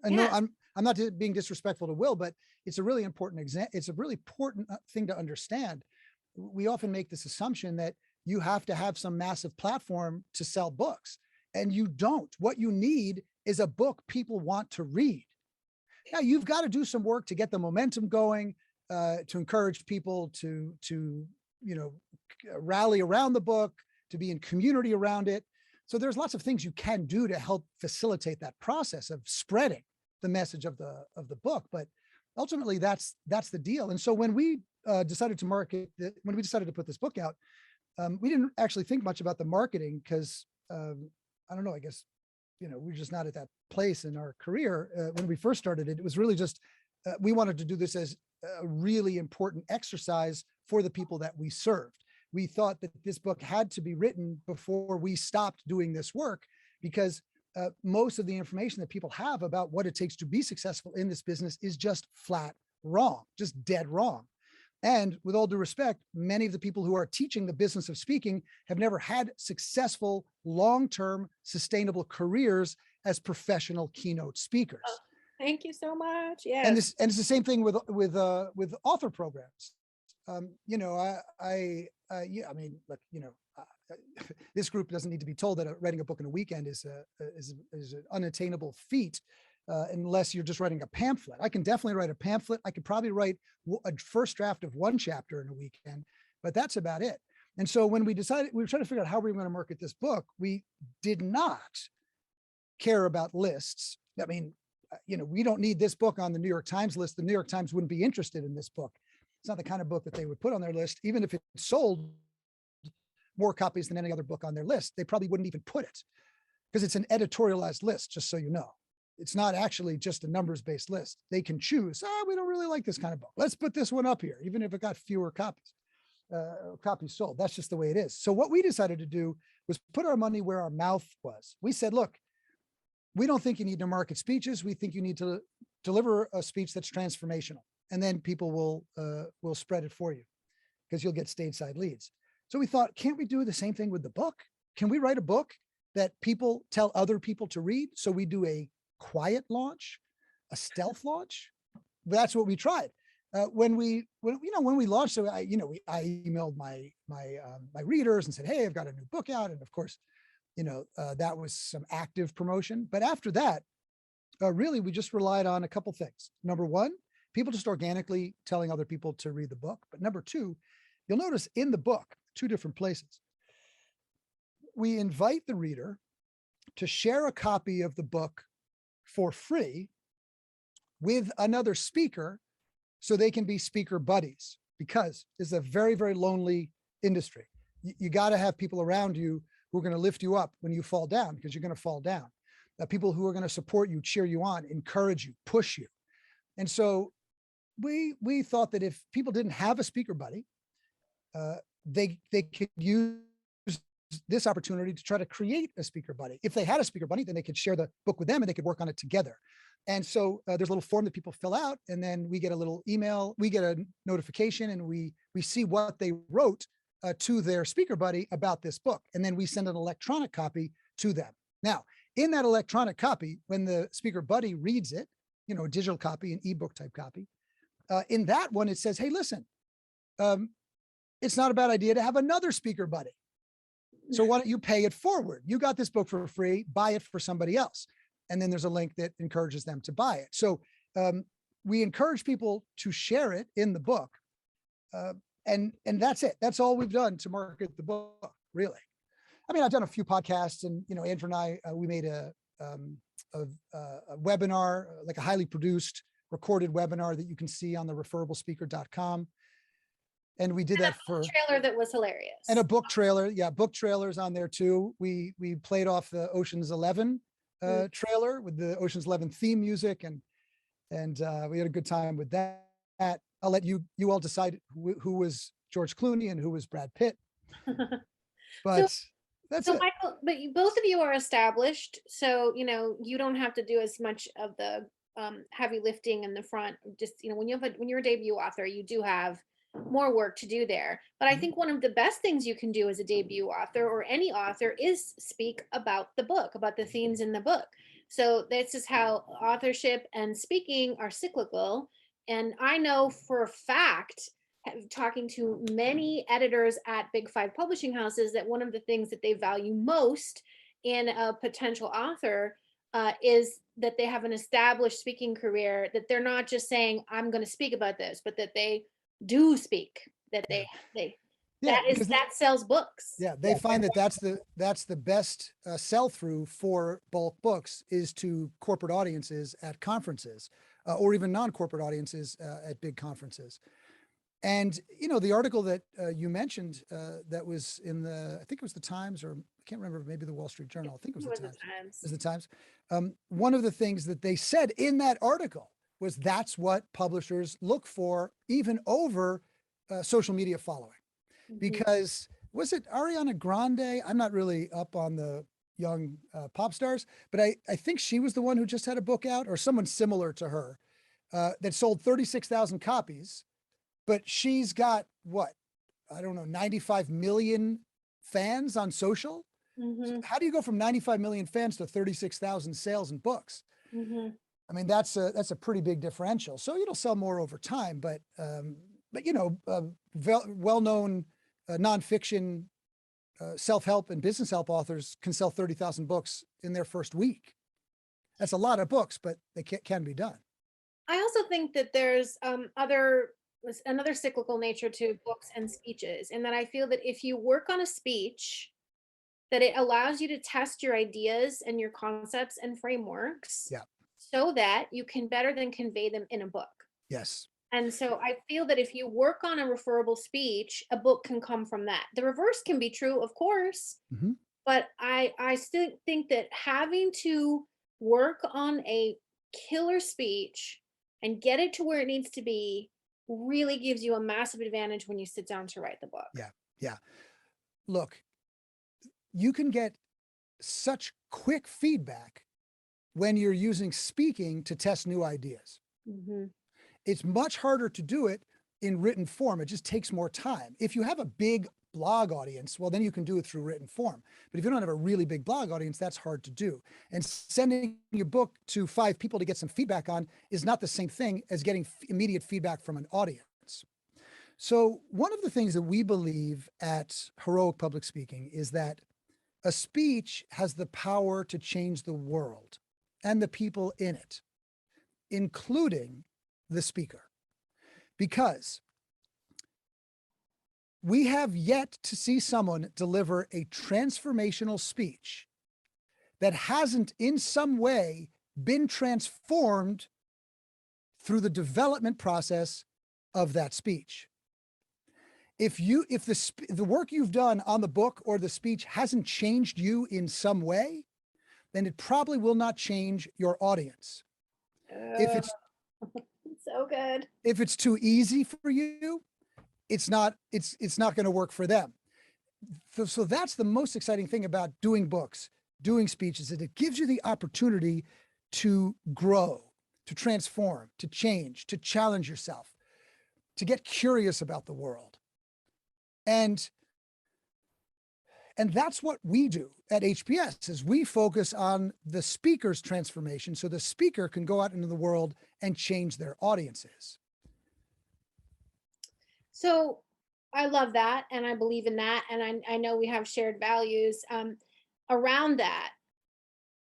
B: And no,
A: Yeah.
B: I'm not being disrespectful to Will, but it's a really important it's a really important thing to understand. We often make this assumption that you have to have some massive platform to sell books, and you don't. What you need is a book people want to read. Now, you've got to do some work to get the momentum going, to encourage people to rally around the book, to be in community around it. So there's lots of things you can do to help facilitate that process of spreading the message of the book. But ultimately, that's the deal. And so when we decided to when we decided to put this book out, we didn't actually think much about the marketing because I don't know, I guess, we're just not at that place in our career. When we first started it, it was really just, we wanted to do this as a really important exercise for the people that we served. We thought that this book had to be written before we stopped doing this work, because most of the information that people have about what it takes to be successful in this business is just flat wrong, just dead wrong. And with all due respect, many of the people who are teaching the business of speaking have never had successful, long-term, sustainable careers as professional keynote speakers.
A: Oh, thank you so much.
B: And
A: Yes.
B: it's the same thing with author programs. This group doesn't need to be told that writing a book in a weekend is an unattainable feat. Unless you're just writing a pamphlet. I can definitely write a pamphlet. I could probably write a first draft of one chapter in a weekend, but that's about it. And so when we decided, we were trying to figure out how we were going to market this book, we did not care about lists. I mean, we don't need this book on the New York Times list. The New York Times wouldn't be interested in this book. It's not the kind of book that they would put on their list, even if it sold more copies than any other book on their list. They probably wouldn't even put it because it's an editorialized list, just so you know. It's not actually just a numbers-based list. They can choose, we don't really like this kind of book. Let's put this one up here, even if it got fewer copies sold. That's just the way it is. So what we decided to do was put our money where our mouth was. We said, look, we don't think you need to market speeches. We think you need to deliver a speech that's transformational. And then people will spread it for you because you'll get stateside leads. So we thought, can't we do the same thing with the book? Can we write a book that people tell other people to read? So we do a quiet launch, a stealth launch. That's what we tried. When we launched, so I emailed my readers and said, hey, I've got a new book out. And of course, that was some active promotion. But after that, really, we just relied on a couple things. Number one, people just organically telling other people to read the book. But number two, you'll notice in the book, two different places, we invite the reader to share a copy of the book for free with another speaker so they can be speaker buddies, because it's a very, very lonely industry. You got to have people around you who are going to lift you up when you fall down, because you're going to fall down. People who are going to support you, cheer you on, encourage you, push you. And so we thought that if people didn't have a speaker buddy, they could use this opportunity to try to create a speaker buddy. If they had a speaker buddy, then they could share the book with them and they could work on it together. And so there's a little form that people fill out, and then we get a little email, we get a notification, and we see what they wrote to their speaker buddy about this book. And then we send an electronic copy to them. Now, in that electronic copy, when the speaker buddy reads it, a digital copy, an ebook type copy, in that one, it says, hey, listen, it's not a bad idea to have another speaker buddy. So why don't you pay it forward? You got this book for free, buy it for somebody else. And then there's a link that encourages them to buy it. So we encourage people to share it in the book. And that's it. That's all we've done to market the book, really. I mean, I've done a few podcasts, and, Andrew and I, we made a webinar, like a highly produced recorded webinar that you can see on the referablespeaker.com. And we did that for
A: trailer that was hilarious.
B: And a book trailer. Yeah, book trailers on there too. We played off the Ocean's 11 trailer with the Ocean's 11 theme music, and we had a good time with that. I'll let you all decide who was George Clooney and who was Brad Pitt. But That's
A: So
B: it.
A: Michael, but both of you are established, so you don't have to do as much of the heavy lifting in the front. Just when you're a debut author, you do have more work to do there. But I
B: Mhm.
A: think one of the best things you can do as a debut author or any author is speak about the book, about the themes in the book. So this is how authorship and speaking are cyclical. And I know for a fact, talking to many editors at big five publishing houses, that one of the things that they value most in a potential author is that they have an established speaking career, that they're not just saying I'm going to speak about this, but that they do speak, that
B: Yeah.
A: they
B: Yeah, because
A: that sells books.
B: yeah, they find that that's the best sell through for bulk books is to corporate audiences at conferences or even non-corporate audiences at big conferences. And the article that you mentioned that was in I think it was the Times, or I can't remember, maybe the Wall Street Journal. I think it was
A: It
B: the
A: was the
B: Times.
A: Times.
B: It was the Times. One of the things that they said in that article was that's what publishers look for, even over social media following.
A: Mhm.
B: Because was it Ariana Grande? I'm not really up on the young pop stars, but I think she was the one who just had a book out, or someone similar to her that sold 36,000 copies, but she's got what, I don't know, 95 million fans on social. So
A: Mhm.
B: how do you go from 95 million fans to 36,000 sales in books?
A: Mhm.
B: I mean, that's a pretty big differential. So it'll sell more over time, but well-known nonfiction self-help and business help authors can sell 30,000 books in their first week. That's a lot of books, but they can be done.
A: I also think that there's another cyclical nature to books and speeches, and that I feel that if you work on a speech, that it allows you to test your ideas and your concepts and frameworks
B: Yeah.
A: so that you can better than convey them in a book.
B: Yes.
A: And so I feel that if you work on a referable speech, a book can come from that. The reverse can be true, of course,
B: Mhm.
A: but I still think that having to work on a killer speech and get it to where it needs to be really gives you a massive advantage when you sit down to write the book.
B: Yeah. Yeah. Look, you can get such quick feedback when you're using speaking to test new ideas.
A: Mhm.
B: It's much harder to do it in written form. It just takes more time. If you have a big blog audience, well, then you can do it through written form. But if you don't have a really big blog audience, that's hard to do. And sending your book to 5 people to get some feedback on is not the same thing as getting immediate feedback from an audience. So one of the things that we believe at Heroic Public Speaking is that a speech has the power to change the world and the people in it, including the speaker, because we have yet to see someone deliver a transformational speech that hasn't in some way been transformed through the development process of that speech. If the work you've done on the book or the speech hasn't changed you in some way, then it probably will not change your audience. If
A: Uh,
B: it's
A: so good.
B: if it's too easy for you, it's not going to work for them. So that's the most exciting thing about doing books, doing speeches, is it gives you the opportunity to grow, to transform, to change, to challenge yourself, to get curious about the world. And that's what we do at HPS, is we focus on the speaker's transformation so the speaker can go out into the world and change their audiences.
A: So I love that, and I believe in that, and I know we have shared values around that.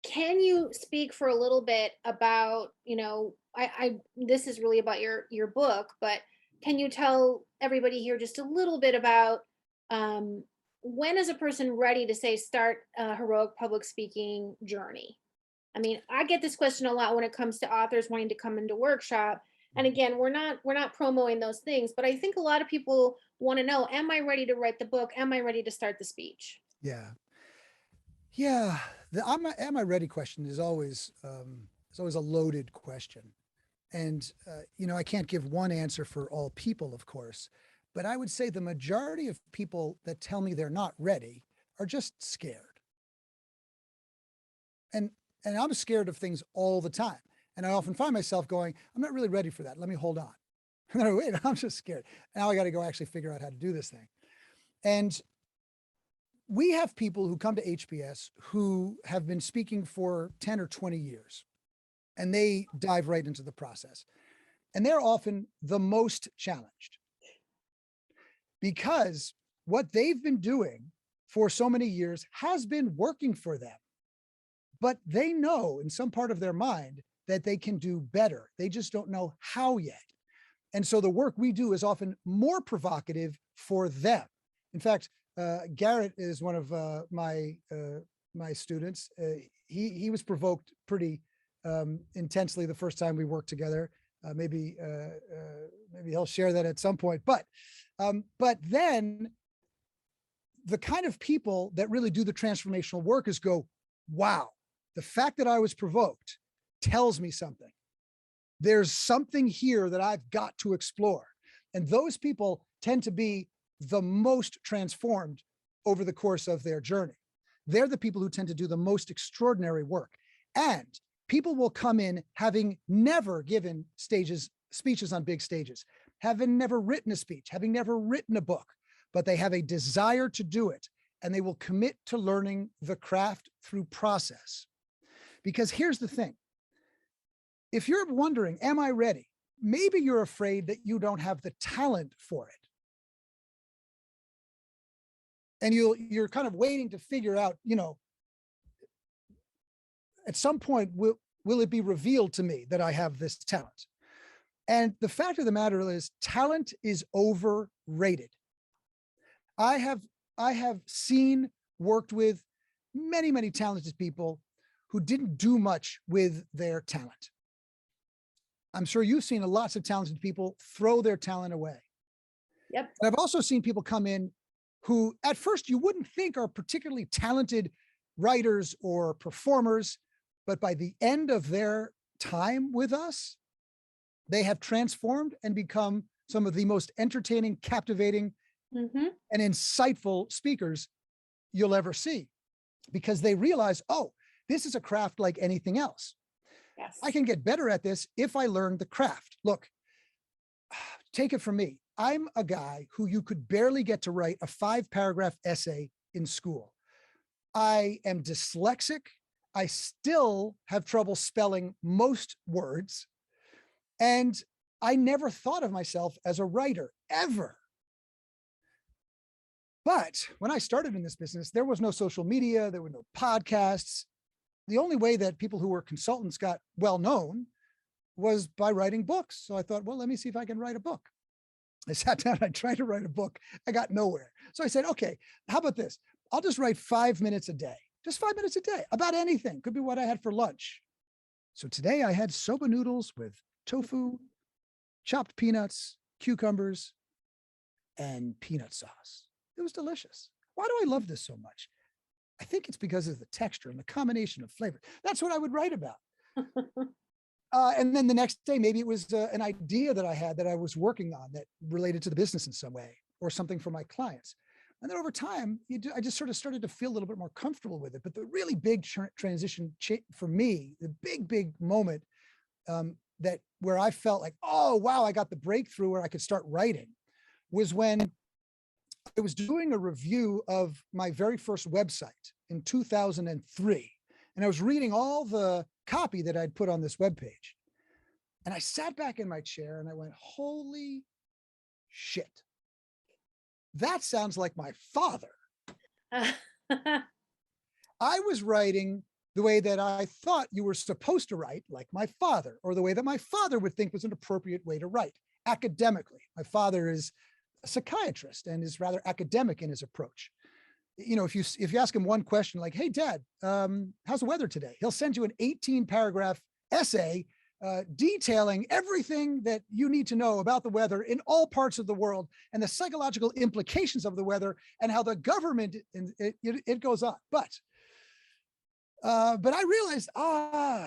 A: Can you speak for a little bit about, I this is really about your book, but can you tell everybody here just a little bit about um, when is a person ready to say start a heroic public speaking journey? I mean, I get this question a lot when it comes to authors wanting to come into workshop. And again, we're not promoting those things, but I think a lot of people want to know, am I ready to write the book? Am I ready to start the speech?
B: Yeah. Yeah. The am I ready question is always a loaded question. And, I can't give one answer for all people, of course, but I would say the majority of people that tell me they're not ready are just scared. And I'm scared of things all the time. And I often find myself going, I'm not really ready for that. Let me hold on. And then wait, I'm just scared. Now I got to go actually figure out how to do this thing. And we have people who come to HBS who have been speaking for 10 or 20 years, and they dive right into the process. And they're often the most challenged because what they've been doing for so many years has been working for them. But they know in some part of their mind that they can do better. They just don't know how yet. And so the work we do is often more provocative for them. In fact, Garrett is one of my students. He was provoked pretty intensely the first time we worked together. Maybe he'll share that at some point. But then the kind of people that really do the transformational work is go, wow, the fact that I was provoked tells me something. There's something here that I've got to explore. And those people tend to be the most transformed over the course of their journey. They're the people who tend to do the most extraordinary work. And people will come in having never given speeches on big stages, having never written a speech, having never written a book, but they have a desire to do it. And they will commit to learning the craft through process. Because here's the thing. If you're wondering, am I ready? Maybe you're afraid that you don't have the talent for it. And you're kind of waiting to figure out, at some point, will it be revealed to me that I have this talent? And the fact of the matter is, talent is overrated. I have worked with many, many talented people who didn't do much with their talent. I'm sure you've seen lots of talented people throw their talent away.
A: Yep.
B: And I've also seen people come in who at first you wouldn't think are particularly talented writers or performers, but by the end of their time with us, they have transformed and become some of the most entertaining, captivating, and insightful speakers you'll ever see, because they realize, oh, this is a craft like anything else.
A: Yes.
B: I can get better at this if I learn the craft. Look, take it from me. I'm a guy who you could barely get to write a 5-paragraph essay in school. I am dyslexic. I still have trouble spelling most words. And I never thought of myself as a writer, ever. But when I started in this business, there was no social media, there were no podcasts. The only way that people who were consultants got well known was by writing books. So I thought, well, let me see if I can write a book. I sat down, I tried to write a book. I got nowhere. So I said, okay, how about this? I'll just write 5 minutes a day, just 5 minutes a day about anything. Could be what I had for lunch. So today I had soba noodles with tofu, chopped peanuts, cucumbers, and peanut sauce. It was delicious. Why do I love this so much? I think it's because of the texture and the combination of flavor. That's what I would write about. And then the next day, maybe it was an idea that I had that I was working on that related to the business in some way, or something for my clients. And then over time, I just sort of started to feel a little bit more comfortable with it. But the really big transition for me, the big moment where I felt like, oh, wow, I got the breakthrough where I could start writing, was when I was doing a review of my very first website in 2003. And I was reading all the copy that I'd put on this webpage. And I sat back in my chair and I went, holy shit. That sounds like my father. I was writing the way that I thought you were supposed to write, like my father, or the way that my father would think was an appropriate way to write academically. My father is a psychiatrist and is rather academic in his approach. If you ask him one question like, hey, Dad, how's the weather today? He'll send you an 18-paragraph essay detailing everything that you need to know about the weather in all parts of the world and the psychological implications of the weather and how the government, it goes on. But I realized,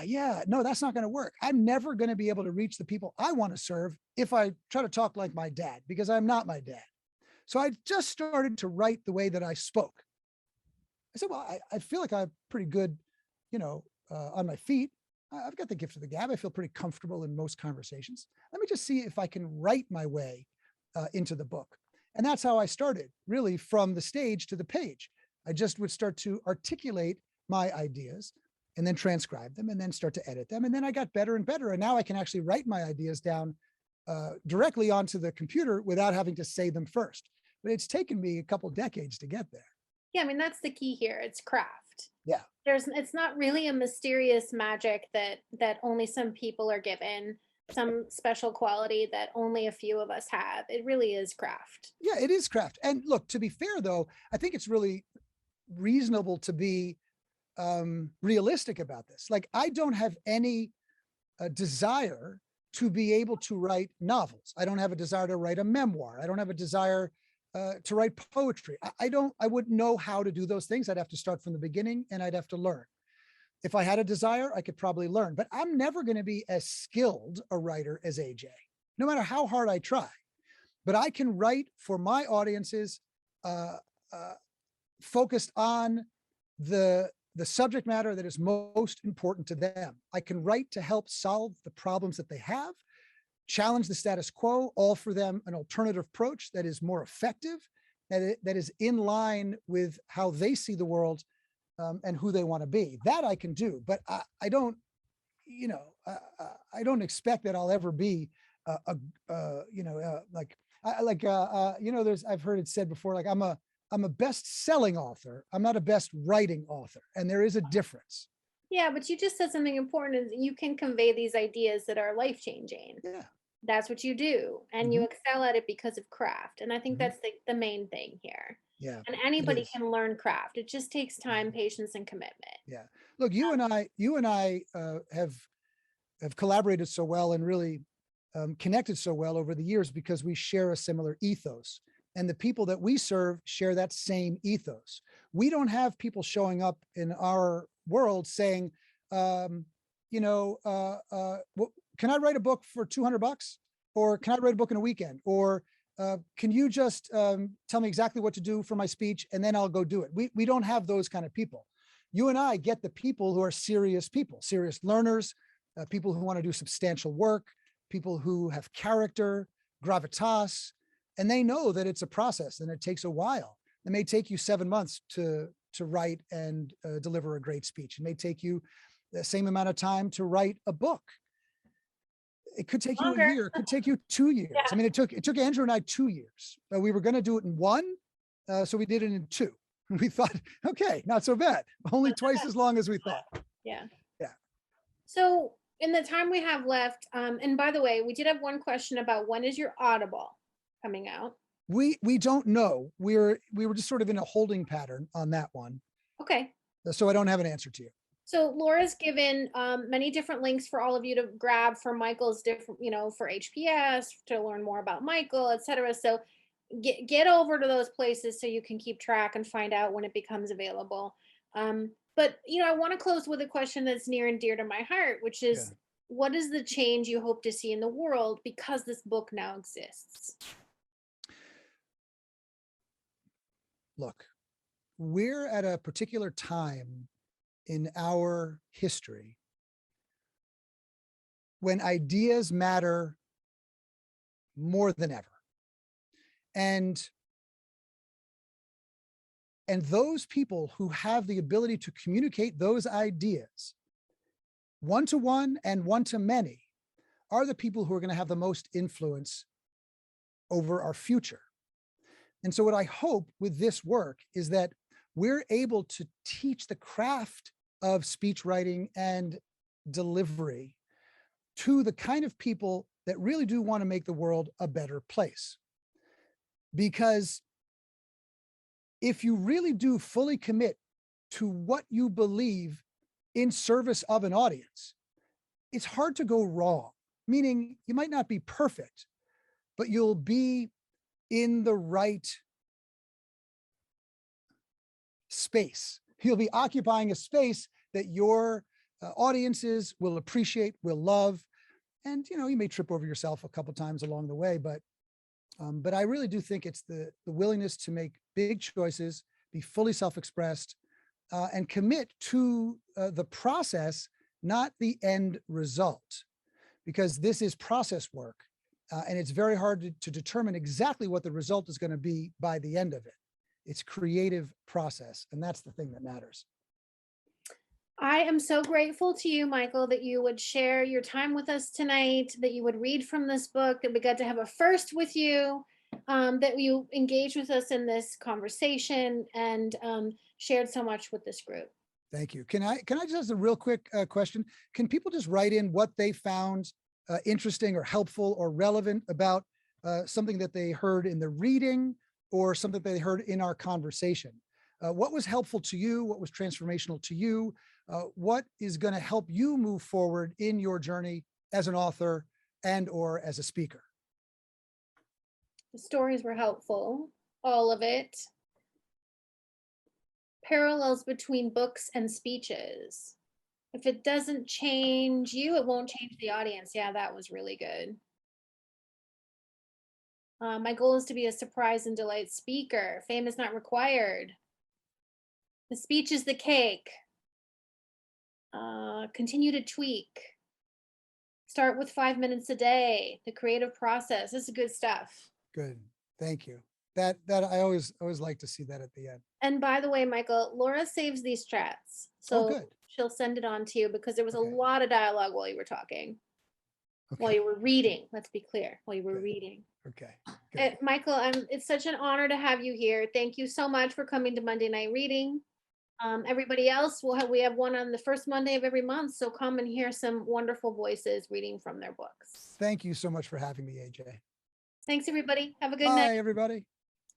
B: yeah, no, that's not going to work. I'm never going to be able to reach the people I want to serve if I try to talk like my dad, because I'm not my dad. So I just started to write the way that I spoke. said, well, I feel like I'm pretty good, on my feet. I've got the gift of the gab. I feel pretty comfortable in most conversations. Let me just see if I can write my way into the book. And that's how I started, really, from the stage to the page. I just would start to articulate my ideas and then transcribe them and then start to edit them. And then I got better and better. And now I can actually write my ideas down directly onto the computer without having to say them first. But it's taken me a couple decades to get there.
A: Yeah, I mean, that's the key here. It's craft.
B: Yeah.
A: It's not really a mysterious magic that only some people are given, some special quality that only a few of us have. It really is craft.
B: Yeah, it is craft. And look, to be fair, though, I think it's really reasonable to be realistic about this. Like, I don't have any desire to be able to write novels. I don't have a desire to write a memoir. I don't have a desire to write poetry. I wouldn't know how to do those things. I'd have to start from the beginning and I'd have to learn. If I had a desire, I could probably learn, but I'm never going to be as skilled a writer as AJ, no matter how hard I try. But I can write for my audiences focused on the subject matter that is most important to them. I can write to help solve the problems that they have, challenge the status quo, offer them an alternative approach that is more effective, that is in line with how they see the world and who they want to be. That I can do, but I don't, I don't expect that I'll ever be I've heard it said before, like I'm a best-selling author. I'm not a best writing author, and there is a difference.
A: Yeah, but you just said something important, is you can convey these ideas that are life-changing.
B: Yeah.
A: That's what you do, and you excel at it because of craft. And I think that's the main thing here.
B: Yeah.
A: And anybody can learn craft. It just takes time, patience, and commitment.
B: Yeah. Look, you and I have collaborated so well and really connected so well over the years because we share a similar ethos. And the people that we serve share that same ethos. We don't have people showing up in our world saying, can I write a book for $200? Or can I write a book in a weekend? Or can you just tell me exactly what to do for my speech and then I'll go do it? We don't have those kind of people. You and I get the people who are serious people, serious learners, people who want to do substantial work, people who have character, gravitas, and they know that it's a process and it takes a while. It may take you 7 months to write and deliver a great speech. It may take you the same amount of time to write a book. It could take you a year. It could take you 2 years. Yeah. I mean, it took Andrew and I 2 years. We were going to do it in 1, so we did it in 2. We thought, okay, not so bad. Only twice as long as we thought.
A: Yeah.
B: Yeah.
A: So in the time we have left, and by the way, we did have one question about when is your Audible coming out?
B: We don't know. We were just sort of in a holding pattern on that one.
A: Okay.
B: So I don't have an answer to you.
A: So Laura's given many different links for all of you to grab for Michael's different, for HPS, to learn more about Michael, etc. So get over to those places so you can keep track and find out when it becomes available. But I want to close with a question that's near and dear to my heart, which is, what is the change you hope to see in the world because this book now exists?
B: Look, we're at a particular time in our history when ideas matter more than ever. And those people who have the ability to communicate those ideas one-to-one and one-to-many are the people who are going to have the most influence over our future. And so what I hope with this work is that we're able to teach the craft of speech writing and delivery to the kind of people that really do want to make the world a better place. Because if you really do fully commit to what you believe in service of an audience, it's hard to go wrong. Meaning you might not be perfect, but you'll be in the right space. You'll be occupying a space that your audiences will appreciate, will love. And, you may trip over yourself a couple times along the way, but I really do think it's the willingness to make big choices, be fully self-expressed, and commit to the process, not the end result, because this is process work. And it's very hard to determine exactly what the result is going to be by the end of it. It's creative process. And that's the thing that matters.
A: I am so grateful to you, Michael, that you would share your time with us tonight, that you would read from this book, that we got to have a first with you, that you engaged with us in this conversation and shared so much with this group.
B: Thank you. Can I just ask a real quick question? Can people just write in what they found interesting or helpful or relevant about something that they heard in the reading or something they heard in our conversation? What was helpful to you? What was transformational to you? What is going to help you move forward in your journey as an author and or as a speaker?
A: The stories were helpful, all of it. Parallels between books and speeches. If it doesn't change you, it won't change the audience. Yeah, that was really good. My goal is to be a surprise and delight speaker. Fame is not required. The speech is the cake. Continue to tweak. Start with 5 minutes a day. The creative process. This is good stuff.
B: Good. Thank you. That I always like to see that at the end.
A: And by the way, Michael, Laura saves these chats. So
B: good.
A: She'll send it on to you because there was
B: Okay.
A: a lot of dialogue while you were talking. While you were reading, let's be clear, while you were
B: Good.
A: reading.
B: Okay. Good.
A: Michael, it's such an honor to have you here. Thank you so much for coming to Monday Night Reading. Everybody else, we have one on the first Monday of every month, so come and hear some wonderful voices reading from their books.
B: Thank you so much for having me, AJ.
A: Thanks, everybody. Have a good
B: Bye,
A: night.
B: everybody.